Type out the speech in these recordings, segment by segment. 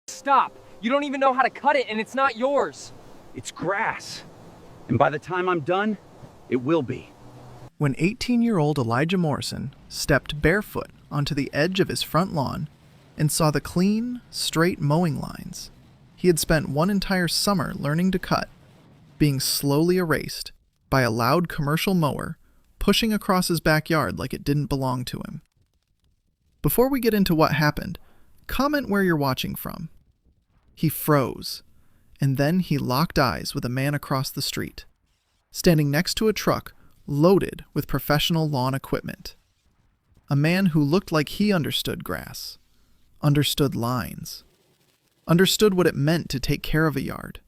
Stop! You don't even know how to cut it, and it's not yours. It's grass. And by the time I'm done, it will be. When 18-year-old Elijah Morrison stepped barefoot onto the edge of his front lawn and saw the clean, straight mowing lines he had spent one entire summer learning to cut, being slowly erased by a loud commercial mower pushing across his backyard like it didn't belong to him. Before we get into what happened, comment where you're watching from. He froze, and then he locked eyes with a man across the street, standing next to a truck loaded with professional lawn equipment. A man who looked like he understood grass, understood lines, understood what it meant to take care of a yard.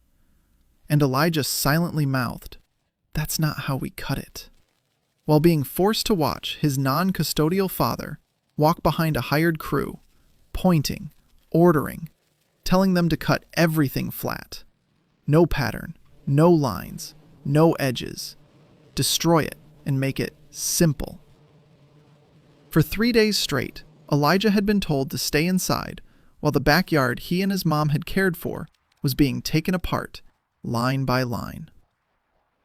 And Elijah silently mouthed, "That's not how we cut it," while being forced to watch his non-custodial father walk behind a hired crew, pointing, ordering, telling them to cut everything flat. No pattern, no lines, no edges. Destroy it and make it simple. For 3 days straight, Elijah had been told to stay inside while the backyard he and his mom had cared for was being taken apart, line by line.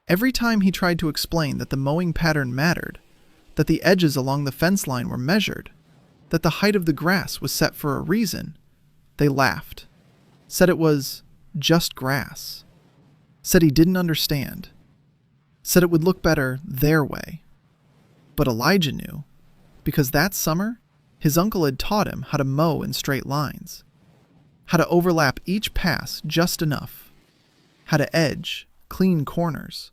Every time he tried to explain that the mowing pattern mattered, that the edges along the fence line were measured, that the height of the grass was set for a reason, they laughed, said it was just grass, said he didn't understand, said it would look better their way. But Elijah knew, because that summer, his uncle had taught him how to mow in straight lines, how to overlap each pass just enough, how to edge, clean corners,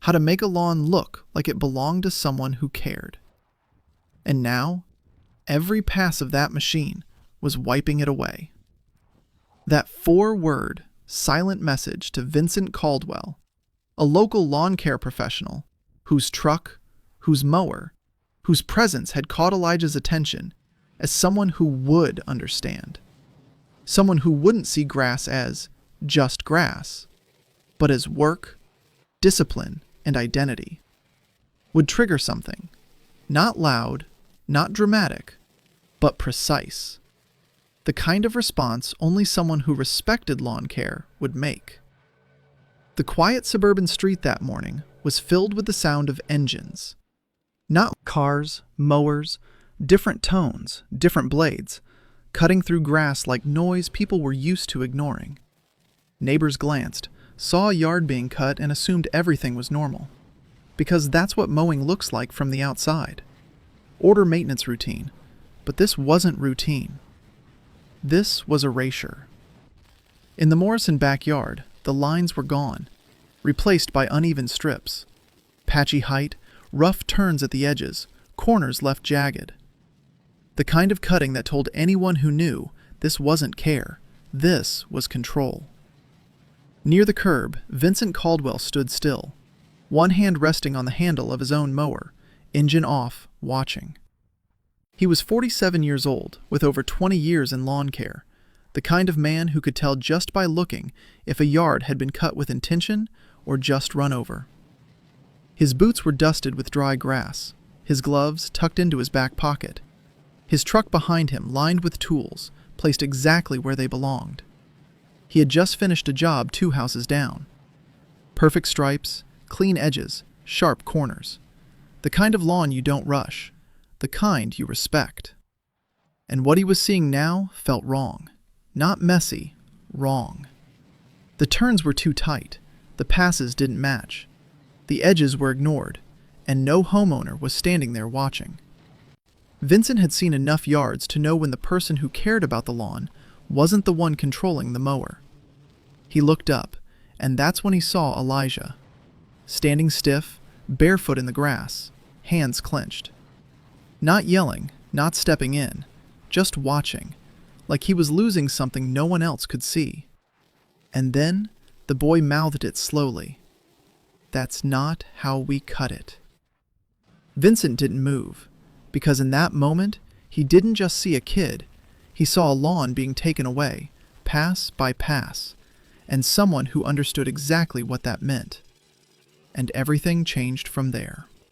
how to make a lawn look like it belonged to someone who cared. And now, every pass of that machine was wiping it away. That 4-word, silent message to Vincent Caldwell, a local lawn care professional, whose truck, whose mower, whose presence had caught Elijah's attention as someone who would understand. Someone who wouldn't see grass as just grass, but as work, discipline, and identity. Would trigger something, not loud, not dramatic, but precise. The kind of response only someone who respected lawn care would make. The quiet suburban street that morning was filled with the sound of engines. Not cars, mowers, different tones, different blades, cutting through grass like noise people were used to ignoring. Neighbors glanced, saw a yard being cut, and assumed everything was normal. Because that's what mowing looks like from the outside. Order maintenance routine. But this wasn't routine. This was erasure. In the Morrison backyard, the lines were gone, replaced by uneven strips. Patchy height, rough turns at the edges, corners left jagged. The kind of cutting that told anyone who knew this wasn't care, this was control. Near the curb, Vincent Caldwell stood still, one hand resting on the handle of his own mower, engine off, watching. He was 47 years old, with over 20 years in lawn care, the kind of man who could tell just by looking if a yard had been cut with intention or just run over. His boots were dusted with dry grass, his gloves tucked into his back pocket, his truck behind him lined with tools, placed exactly where they belonged. He had just finished a job 2 houses down. Perfect stripes, clean edges, sharp corners. The kind of lawn you don't rush, the kind you respect. And what he was seeing now felt wrong. Not messy, wrong. The turns were too tight, the passes didn't match. The edges were ignored, and no homeowner was standing there watching. Vincent had seen enough yards to know when the person who cared about the lawn wasn't the one controlling the mower. He looked up, and that's when he saw Elijah, standing stiff, barefoot in the grass, hands clenched. Not yelling, not stepping in, just watching, like he was losing something no one else could see. And then the boy mouthed it slowly. "That's not how we cut it." Vincent didn't move, because in that moment, he didn't just see a kid, he saw a lawn being taken away, pass by pass, and someone who understood exactly what that meant. And everything changed from there.